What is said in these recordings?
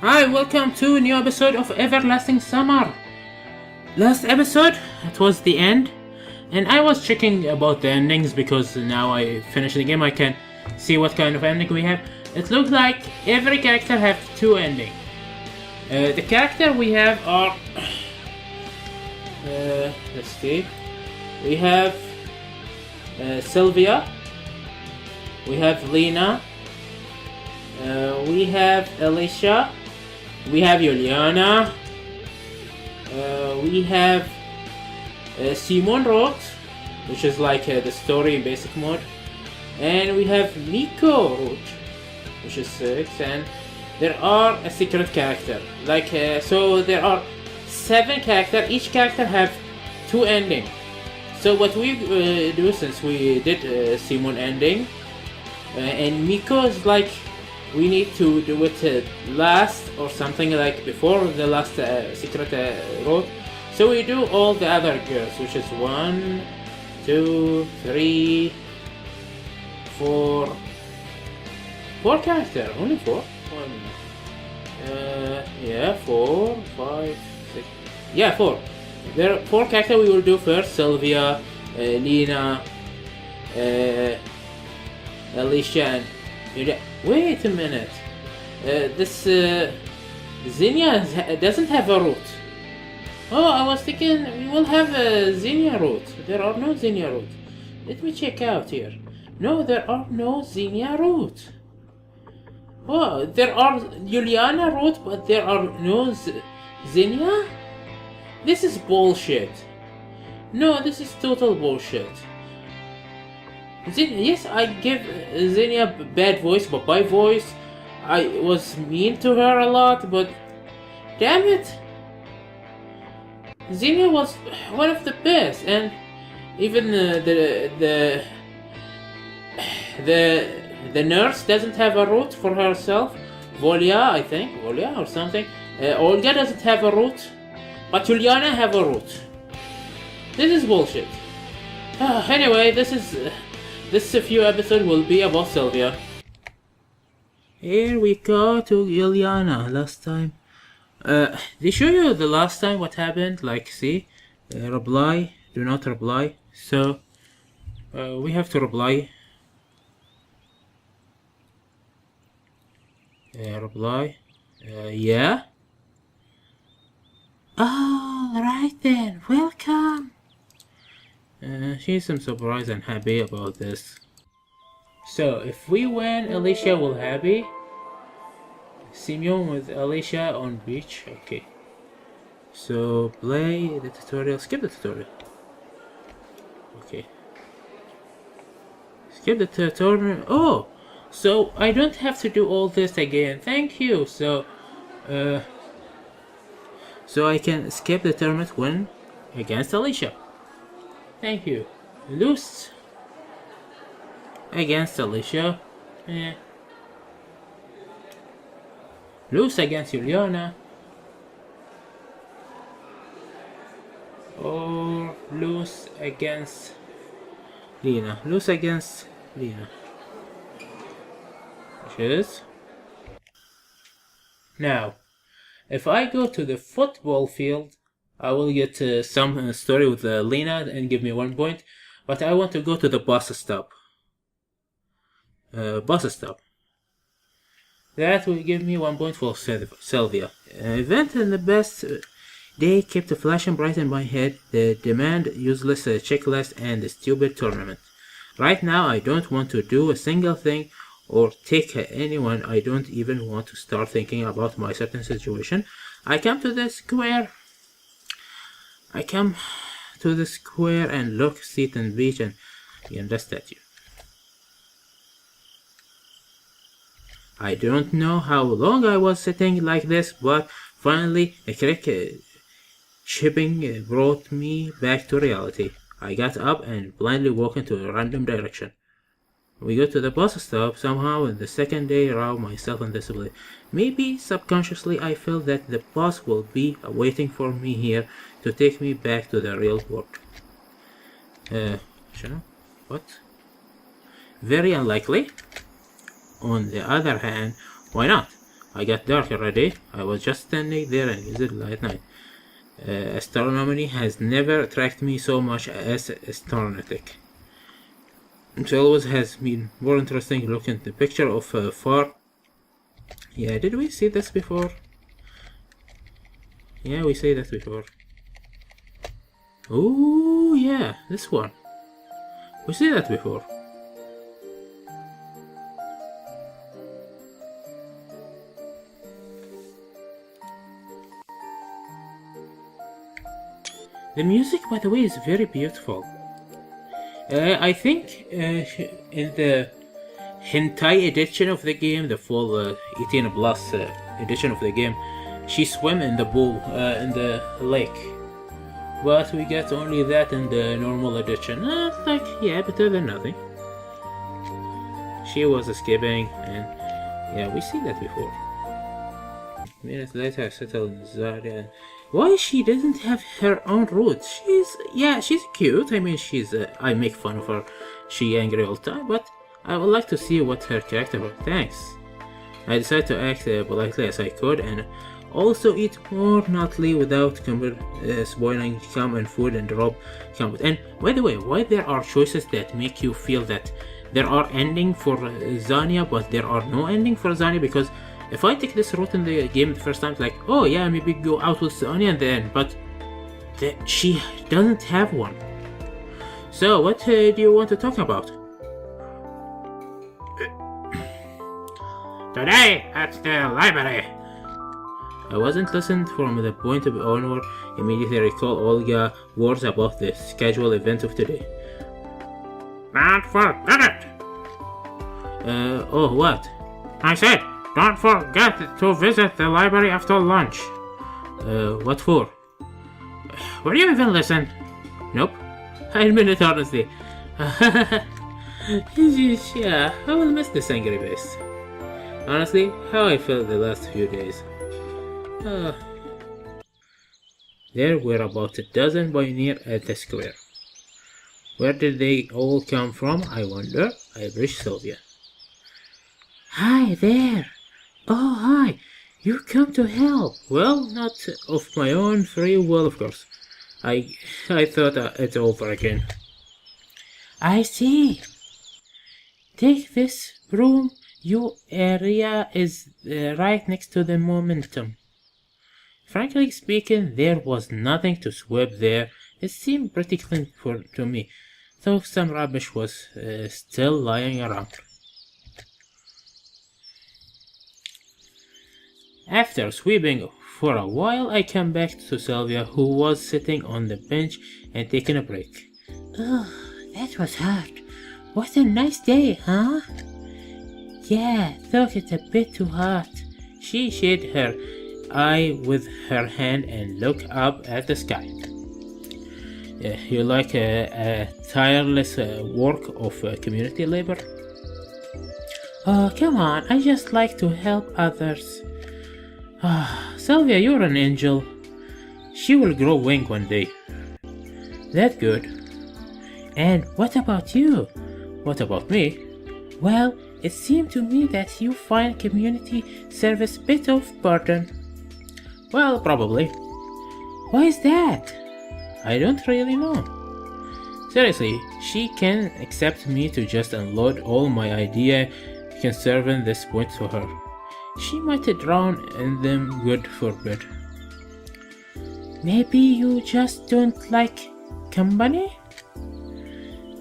Hi, welcome to a new episode of Everlasting Summer. Last episode, it was the end, and I was checking about the endings because now I finished the game. I can see what kind of ending we have. It looks like every character have two endings. The character we have are let's see. We have Sylvia. We have Lena. We have Alicia. We have Juliana. We have Simon Roth, which is like the story in basic mode, and we have Miko Roth, which is 6, and there are a secret character. So there are 7 characters. Each character have 2 endings. So what we do, since we did Simon ending, and Miko is like, we need to do it last or something like before the last secret road. So we do all the other girls, which is 1, 2, 3, 4. 4 characters, only 4. 4, 5, 6. Yeah, 4. There are 4 characters we will do first: Sylvia, Lena, Alicia, and wait a minute. This Xenia doesn't have a root. Oh, I was thinking we will have a Xenia root. There are no Xenia root. Let me check out here. No, there are no Xenia root. Oh, there are Juliana root, but there are no Xenia? This is bullshit. No, this is total bullshit. Yes, I give Xenia bad voice, but by voice, I was mean to her a lot, but damn it, Xenia was one of the best, and even the nurse doesn't have a root for herself. Volya, I think, Volya or something. Olga doesn't have a root, but Juliana have a root. This is bullshit. Anyway, this few episode will be about Sylvia. Here we go to Juliana. Last time, they show you the last time what happened. Like, see, reply, do not reply. So, we have to reply. Reply. Yeah. Oh, right then. Welcome. She seems surprised and happy about this. So, if we win, Alicia will happy. Simeon with Alicia on beach. Okay. So, play the tutorial. Skip the tutorial. Okay. Skip the tutorial. Oh! So, I don't have to do all this again. Thank you. So I can skip the tournament win against Alicia. Thank you. Lose against Alicia. Lose against Juliana. Or lose against Lena. Lose against Lena. Which is... Now, if I go to the football field, I will get some story with Lena and give me 1 point, but I want to go to the bus stop. That will give me 1 point for Sylvia. Event in the best day kept flashing bright in my head. The demand useless checklist and the stupid tournament. Right now I don't want to do a single thing or take anyone. I don't even want to start thinking about my certain situation. I come to the square and look, sit and beach and the statue. I don't know how long I was sitting like this, but finally a quick chipping brought me back to reality. I got up and blindly walked into a random direction. We go to the bus stop. Somehow in the second day row myself in this place. Maybe subconsciously I felt that the bus will be waiting for me here to take me back to the real world. What? Very unlikely. On the other hand, why not? I got dark already. I was just standing there in the light night. Astronomy has never attracted me so much as astronautics. It always has been more interesting looking at the picture of far. Yeah, did we see this before? Yeah, we see that before. Oh, yeah, this one. We see that before. The music, by the way, is very beautiful. I think in the hentai edition of the game, the full 18 plus edition of the game, she swam in the pool, in the lake. But we get only that in the normal edition. Like, yeah, better than nothing. She was escaping, and yeah, we see that before. Minutes later, I settled in Zarya. Why she doesn't have her own roots? She's cute. I mean, I make fun of her. She angry all the time, but I would like to see what her character was. Thanks. I decided to act politely as I could, and also eat more naughtily without spoiling common food and drop comfort. And by the way, why there are choices that make you feel that there are ending for Zania, but there are no ending for Zania? Because if I take this route in the game the first time, it's like, oh yeah, maybe go out with Zania and then, but she doesn't have one. So what do you want to talk about? Today at the library. I wasn't listened from the point of onward. Immediately recall Olga's words about the scheduled event of today. Don't forget it! Oh, what? I said, don't forget to visit the library after lunch. What for? Will you even listen? Nope. I admit it honestly. Yeah, I will miss this angry beast. Honestly, how I felt the last few days. There were about a dozen pioneers at the square. Where did they all come from, I wonder? I bridged Slavya. Hi there! Oh, hi! You come to help! Well, not of my own free will, of course. I thought it's over again. I see. Take this broom. Your area is right next to the momentum. Frankly speaking, there was nothing to sweep there. It seemed pretty clean to me, though some rubbish was still lying around. After sweeping for a while, I came back to Sylvia, who was sitting on the bench and taking a break. Oh, that was hot. What a nice day, huh? Yeah, thought it a bit too hot. She shaded her eye with her hand and looked up at the sky. You like a tireless work of community labor? Oh, come on, I just like to help others. Sylvia, you're an angel. She will grow wings one day. That good. And what about you? What about me? Well, it seemed to me that you find community service a bit of burden. Well, probably. Why is that? I don't really know. Seriously, she can accept me to just unload all my idea concerning this point to her. She might drown in them, good forbid. Maybe you just don't like company?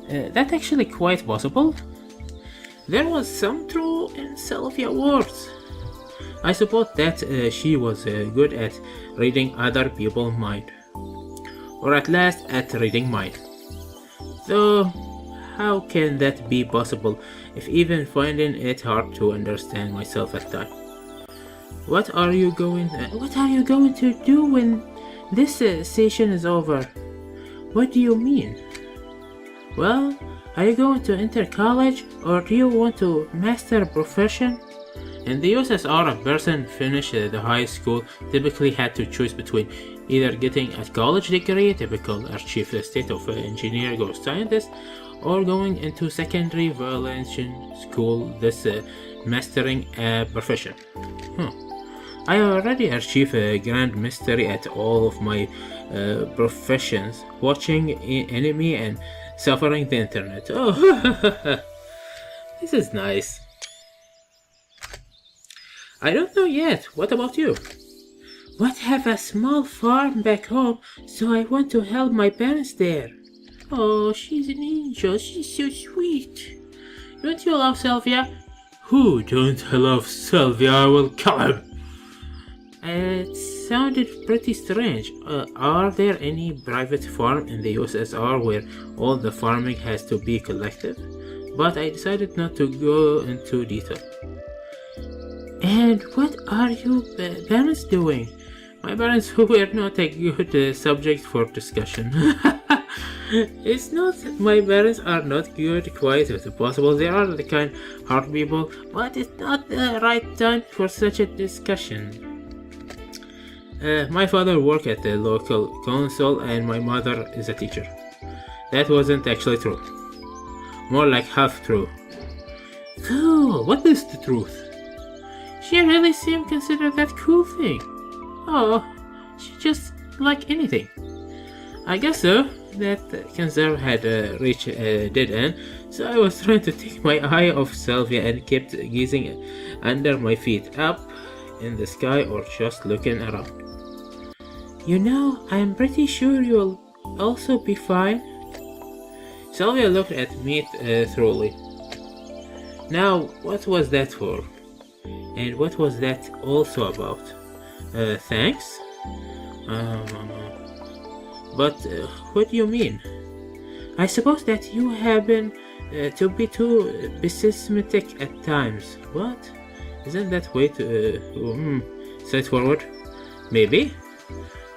That's actually quite possible. There was some truth in Sylvia's words. I suppose that she was good at reading other people's mind. Or at last at reading mine. Though, how can that be possible if even finding it hard to understand myself at times? What are you going to do when this session is over? What do you mean? Well, are you going to enter college, or do you want to master a profession? In the USSR, a person finished the high school typically had to choose between either getting a college degree, typical chief state of engineering or scientist, or going into secondary violation school, this mastering a profession. Huh. I already achieved a grand mystery at all of my professions, watching anime and suffering the internet. Oh, this is nice. I don't know yet. What about you? What, have a small farm back home, so I want to help my parents there. Oh, she's an angel. She's so sweet. Don't you love Sylvia? Who don't love Sylvia? I will kill him. It sounded pretty strange. Are there any private farm in the USSR where all the farming has to be collective? But I decided not to go into detail. And what are your parents doing? My parents were not a good subject for discussion. It's not my parents are not good, quite as possible. They are the kind hard people, but it's not the right time for such a discussion. My father worked at the local council and my mother is a teacher. That wasn't actually true. More like half true. Cool, what is the truth? She really seemed to consider that cool thing. Oh, she just like anything. I guess so. That cancer had reached a dead end, so I was trying to take my eye off Sylvia and kept gazing under my feet, up in the sky or just looking around. You know, I'm pretty sure you'll also be fine. Sylvia looked at me thoroughly. Now, what was that for? And what was that also about? Thanks? But what do you mean? I suppose that you happen to be too pessimistic at times. What? Isn't that way to straightforward? Maybe.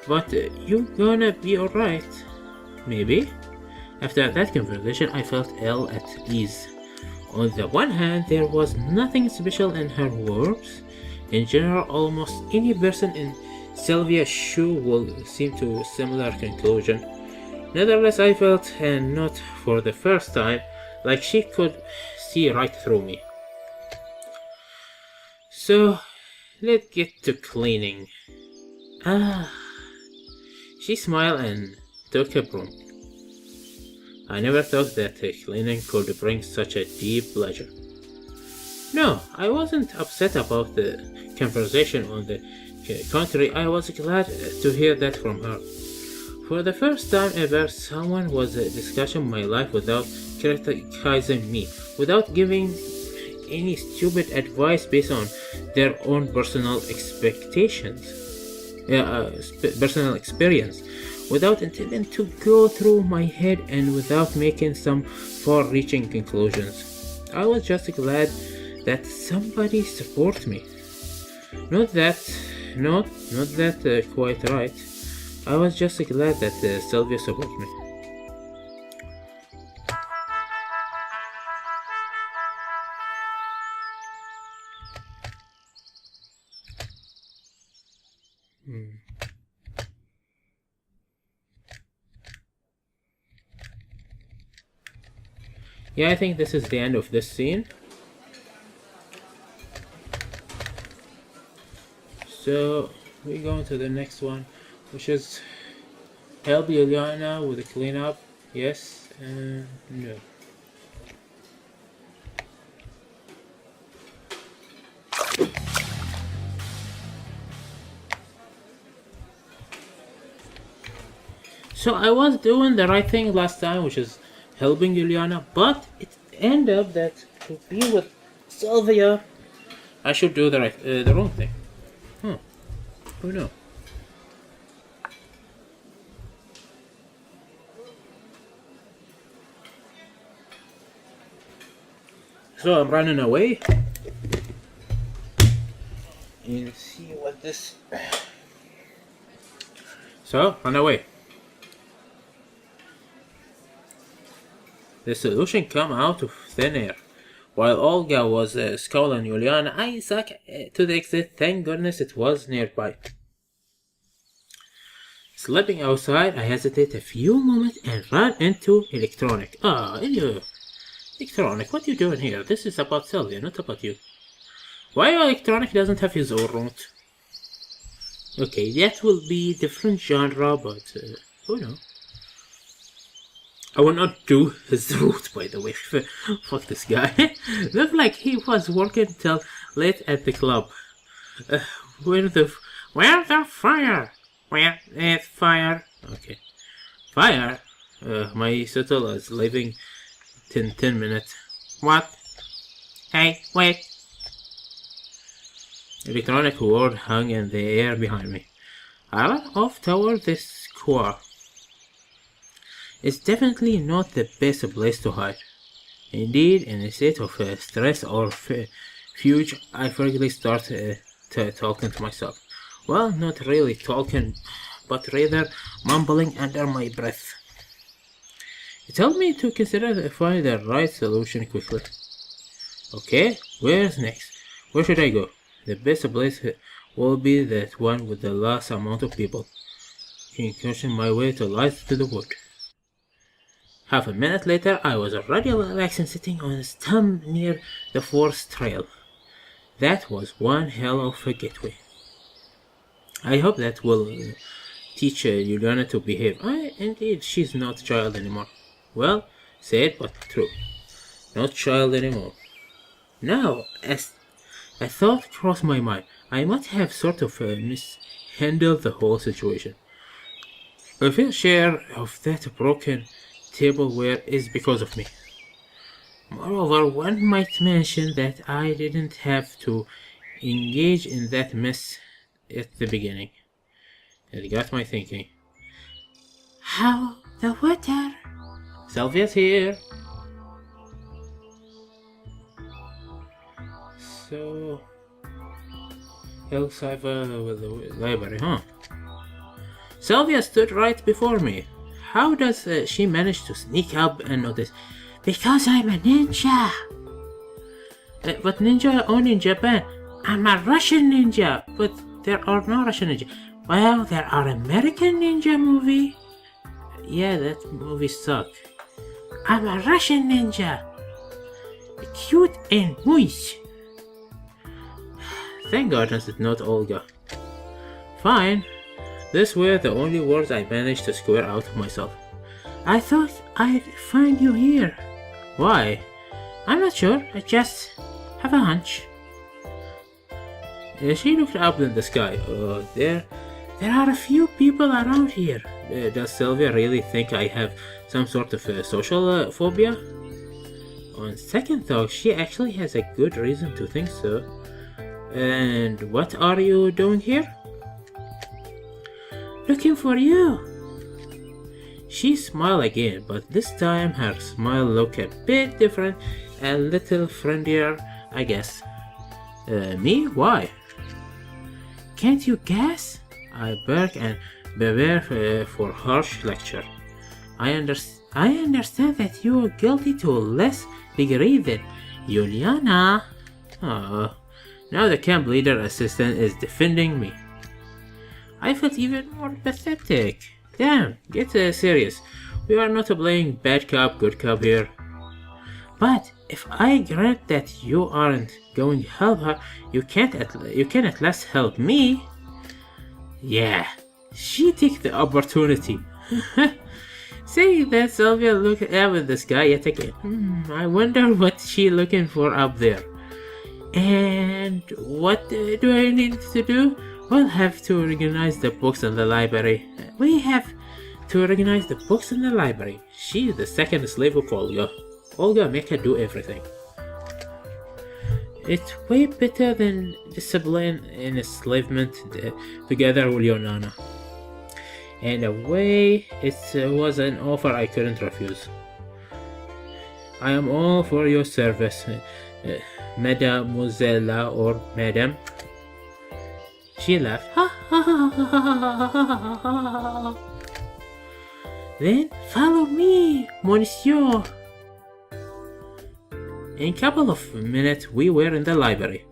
But you gonna be alright. Maybe. After that conversation, I felt ill at ease. On the one hand, there was nothing special in her words. In general, almost any person in Sylvia's shoe will seem to a similar conclusion. Nevertheless, I felt, and not for the first time, like she could see right through me. So, let's get to cleaning. She smiled and took a broom. I never thought that cleaning could bring such a deep pleasure. No, I wasn't upset about the conversation. On the contrary, I was glad to hear that from her. For the first time ever, someone was discussing my life without criticizing me, without giving any stupid advice based on their own personal personal experience, without intending to go through my head and without making some far-reaching conclusions. I was just glad that somebody supported me. Not that quite right. I was just glad that Sylvia supported me. Yeah, I think this is the end of this scene. So we go into the next one, which is help Juliana with the cleanup. Yes and no. So I was doing the right thing last time, which is helping Juliana, but it ended up that to be with Sylvia, I should do the wrong thing. Who knows? So I'm running away and see what this. So run away. The solution came out of thin air. While Olga was scowling Juliana, I stuck to the exit. Thank goodness it was nearby. Slipping outside, I hesitated a few moments and ran into Electronic. Electronic, what are you doing here? This is about Sylvia, not about you. Why electronic doesn't have his own route? Okay, that will be different genre, but who knows? I will not do his route, by the way. Fuck this guy. Looked like he was working till late at the club. Where the fire? Where is fire? Okay. Fire? My shuttle is leaving 10 minutes. What? Hey, wait. Electronic word hung in the air behind me. I ran off toward the square. It's definitely not the best place to hide. Indeed, in a state of stress or fugue, I frequently start talking to myself. Well, not really talking, but rather mumbling under my breath. It helped me to find the right solution quickly. Okay, where's next? Where should I go? The best place will be that one with the last amount of people. Concussion my way to light to the wood. Half a minute later, I was already relaxing sitting on a stump near the forest trail. That was one hell of a getaway. I hope that will teach Juliana to behave. Indeed, she's not a child anymore. Well, sad but true. Not child anymore. Now, as a thought crossed my mind, I might have sort of mishandled the whole situation. A fair share of that broken tableware is because of me. Moreover, one might mention that I didn't have to engage in that mess at the beginning. It got my thinking. How the water? Sylvia's here. So, Hellcipher with the library, huh? Sylvia stood right before me. How does she manage to sneak up and notice? Because I'm a ninja. But ninja only in Japan. I'm a Russian ninja, but there are no Russian ninja. Well, there are American ninja movie. Yeah, that movie sucked. I'm a Russian ninja. Cute and moist. Thank goodness it's not Olga. Fine. These were the only words I managed to square out of myself. I thought I'd find you here. Why? I'm not sure. I just have a hunch. She looked up in the sky. There are a few people around here. Does Sylvia really think I have some sort of social phobia? On second thought, she actually has a good reason to think so. And what are you doing here? Looking for you. She smiled again, but this time her smile looked a bit different, a little friendlier, I guess. Me? Why? Can't you guess? I bark and prepare for harsh lecture. I understand that you are guilty to a less degree than Juliana. Now the camp leader assistant is defending me. I felt even more pathetic. Damn, get serious. We are not playing bad cop, good cop here. But if I grant that you aren't going to help her, you can at least help me. Yeah, she took the opportunity. Saying that, Sylvia looked up at the sky yet again. I wonder what she's looking for up there. And what do I need to do? We'll have to organize the books in the library. We have to organize the books in the library. She's the second slave of Olga. Olga make her do everything. It's way better than discipline and enslavement together with Yonana. In a way, it was an offer I couldn't refuse. I am all for your service, Mademoiselle or Madam. She laughed. Then follow me, Monsieur. In a couple of minutes, we were in the library.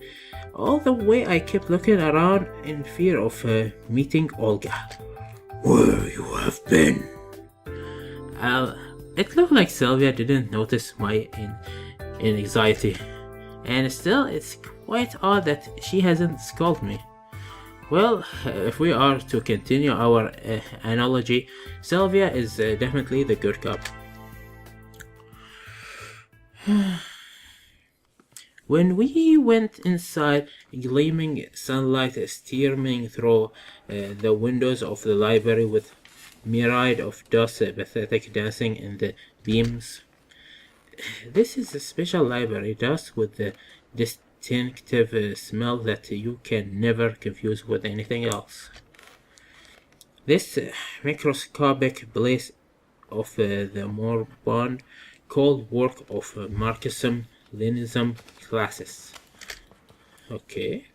All the way I kept looking around in fear of meeting Olga. Where you have been? It looked like Sylvia didn't notice my anxiety, and still it's Quite odd that she hasn't scolded me. Well, if we are to continue our analogy, Sylvia is definitely the good cop. When we went inside, gleaming sunlight streaming through the windows of the library with myriad of dust pathetic dancing in the beams. This is a special library dust with the distinctive smell that you can never confuse with anything else. This microscopic blaze of the moribund cold work of Marxism, Leninism classes. Okay.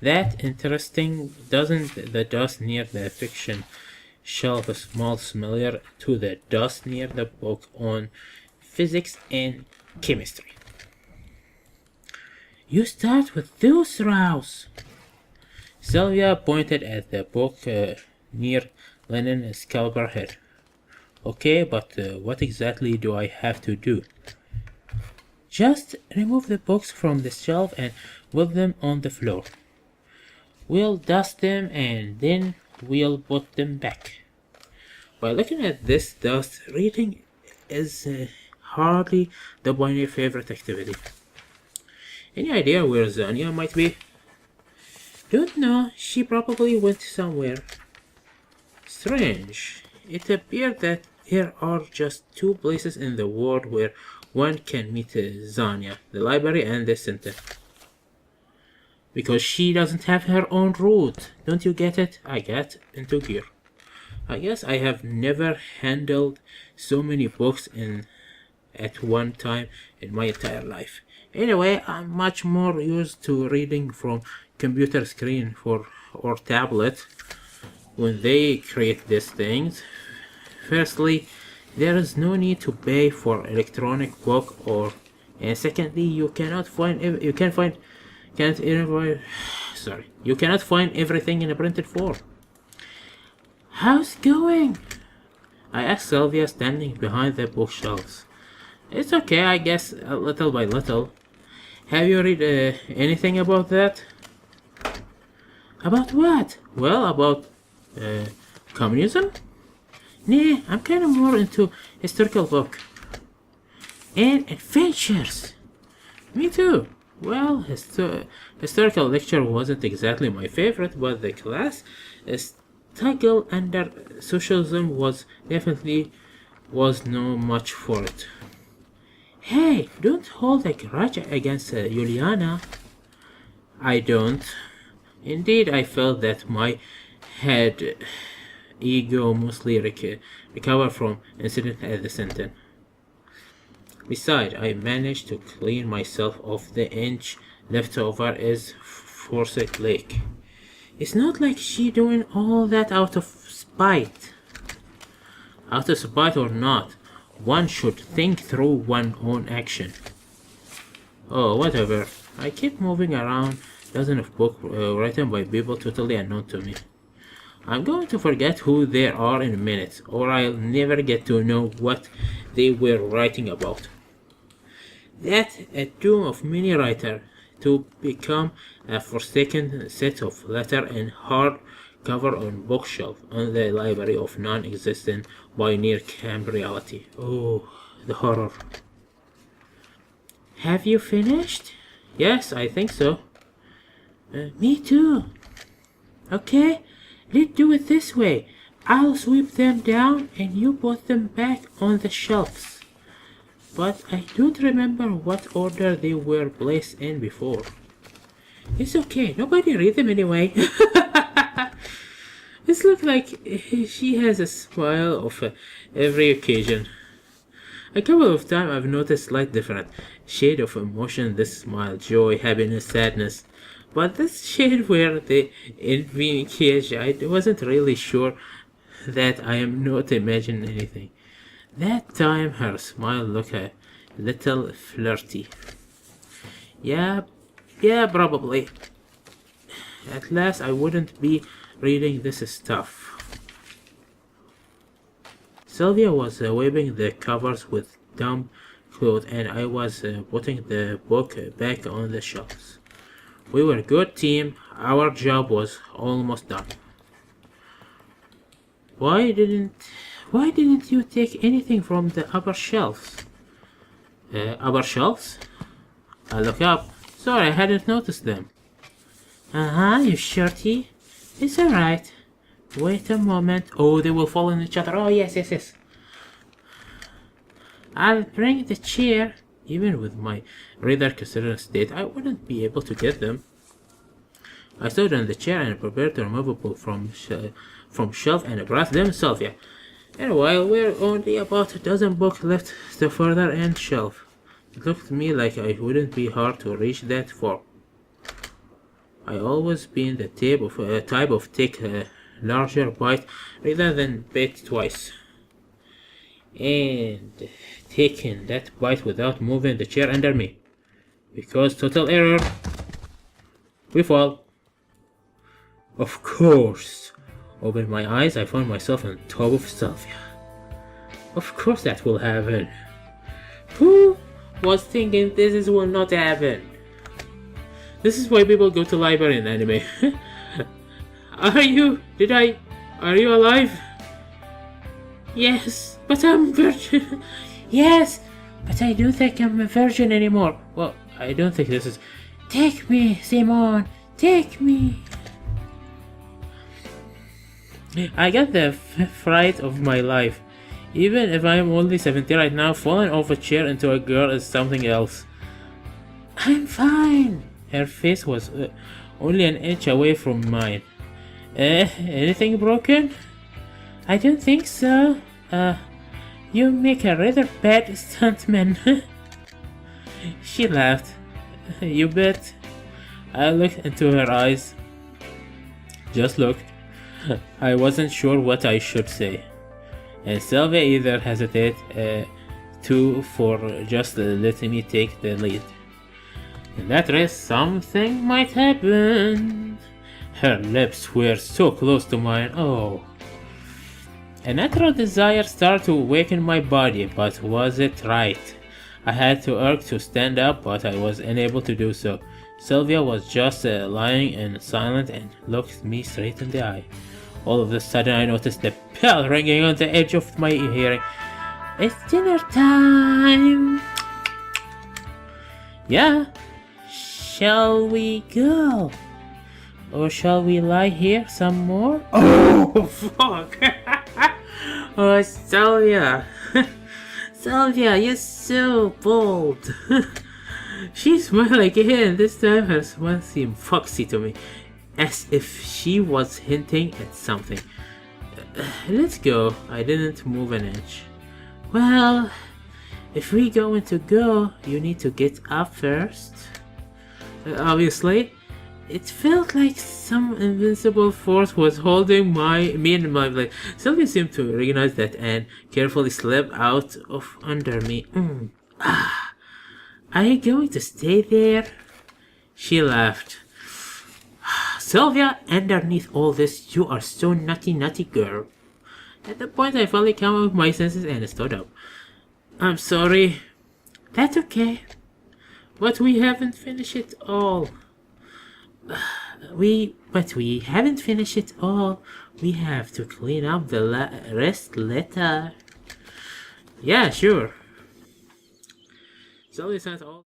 That interesting. Doesn't the dust near the fiction shelf smell similar to the dust near the book on physics and chemistry? You start with those rows. Sylvia pointed at the book near Lenin's scalper head. Okay, but what exactly do I have to do? Just remove the books from the shelf and put them on the floor. We'll dust them and then we'll put them back. By looking at this dust, reading is hardly my favorite activity. Any idea where Zanya might be? Don't know. She probably went somewhere. Strange. It appeared that there are just two places in the world where one can meet Zanya, the library and the center. Because she doesn't have her own route. Don't you get it? I get into gear. I guess I have never handled so many books at one time in my entire life. Anyway, I'm much more used to reading from computer screen or tablet when they create these things. Firstly, there is no need to pay for electronic book and secondly you cannot find everything in a printed form. How's it going? I asked Sylvia standing behind the bookshelves. It's okay, I guess, little by little. Have you read anything about that? About what? Well, about communism? Nah, I'm kind of more into historical book. And adventures. Me too. Well, historical lecture wasn't exactly my favorite, but the class struggle under socialism was no much for it. Hey, don't hold a grudge against Juliana. I don't. Indeed, I felt that my head ego mostly recovered from incident at the center. Besides, I managed to clean myself of the inch left over as Forsyth Lake. It's not like she doing all that out of spite. Out of spite or not, one should think through one's own action. Oh, whatever. I keep moving around dozens of books written by people totally unknown to me. I'm going to forget who they are in a minute, or I'll never get to know what they were writing about. That's a doom of many writers, to become a forsaken set of letter and hard cover on bookshelf on the library of non-existent pioneer camp reality. Oh, the horror. Have you finished? Yes, I think so. Me too. Okay, let's do it this way. I'll sweep them down and you put them back on the shelves. But I don't remember what order they were placed in before. It's okay, nobody read them anyway. It looks like she has a smile of every occasion. A couple of times I've noticed slight different shade of emotion, this smile, joy, happiness, sadness. But this shade where the envy cage, I wasn't really sure that I am not imagining anything. That time her smile looked a little flirty. Yeah, probably. At last I wouldn't be reading this stuff. Sylvia was waving the covers with dumb clothes and I was putting the book back on the shelves. We were a good team. Our job was almost done. Why didn't you take anything from the upper shelves? Upper shelves? I look up. Sorry, I hadn't noticed them. You shorty. It's alright. Wait a moment. Oh, they will fall on each other. Oh, yes. I'll bring the chair. Even with my rather considerate state, I wouldn't be able to get them. I stood on the chair and prepared to remove a book from shelf and brought them Slavya. And while we're only about a dozen books left to further end shelf, it looked to me like it wouldn't be hard to reach that far. I always been the type of take a larger bite rather than bite twice. And taking that bite without moving the chair under me. Because total error. We fall. Of course. Opened my eyes, I found myself on top of Slavya. Of course that will happen. Who was thinking this will not happen? This is why people go to library in anime. Are you alive? Yes, but I'm virgin. Yes, but I don't think I'm a virgin anymore. Well, I don't think this is... Take me, Simon, take me. I got the fright of my life. Even if I'm only 17 right now, falling off a chair into a girl is something else. I'm fine. Her face was only an inch away from mine. Anything broken? I don't think so. You make a rather bad stuntman. She laughed. You bet. I looked into her eyes. Just looked. I wasn't sure what I should say. And Sylvia either hesitated for just letting me take the lead. In that race, something might happen. Her lips were so close to mine. Oh. A natural desire started to awaken my body, but was it right? I had to urge to stand up, but I was unable to do so. Sylvia was just lying and silent and looked me straight in the eye. All of a sudden I noticed the bell ringing on the edge of my hearing. It's dinner time! Yeah? Shall we go? Or shall we lie here some more? Oh, fuck! Oh, Sylvia! Sylvia, you're so bold! She smiled again. This time her smile seemed foxy to me, as if she was hinting at something. Let's go. I didn't move an inch. Well, if we're going to go, you need to get up first. Obviously, it felt like some invincible force was holding me in my place. Sylvia seemed to recognize that and carefully slipped out of under me. Are you going to stay there? She laughed. Sylvia, underneath all this, you are so naughty girl. At that point I finally came up with my senses and stood up. I'm sorry. That's okay. But we haven't finished it all. We haven't finished it all. We have to clean up the rest later. Yeah, sure. Sylvia sent all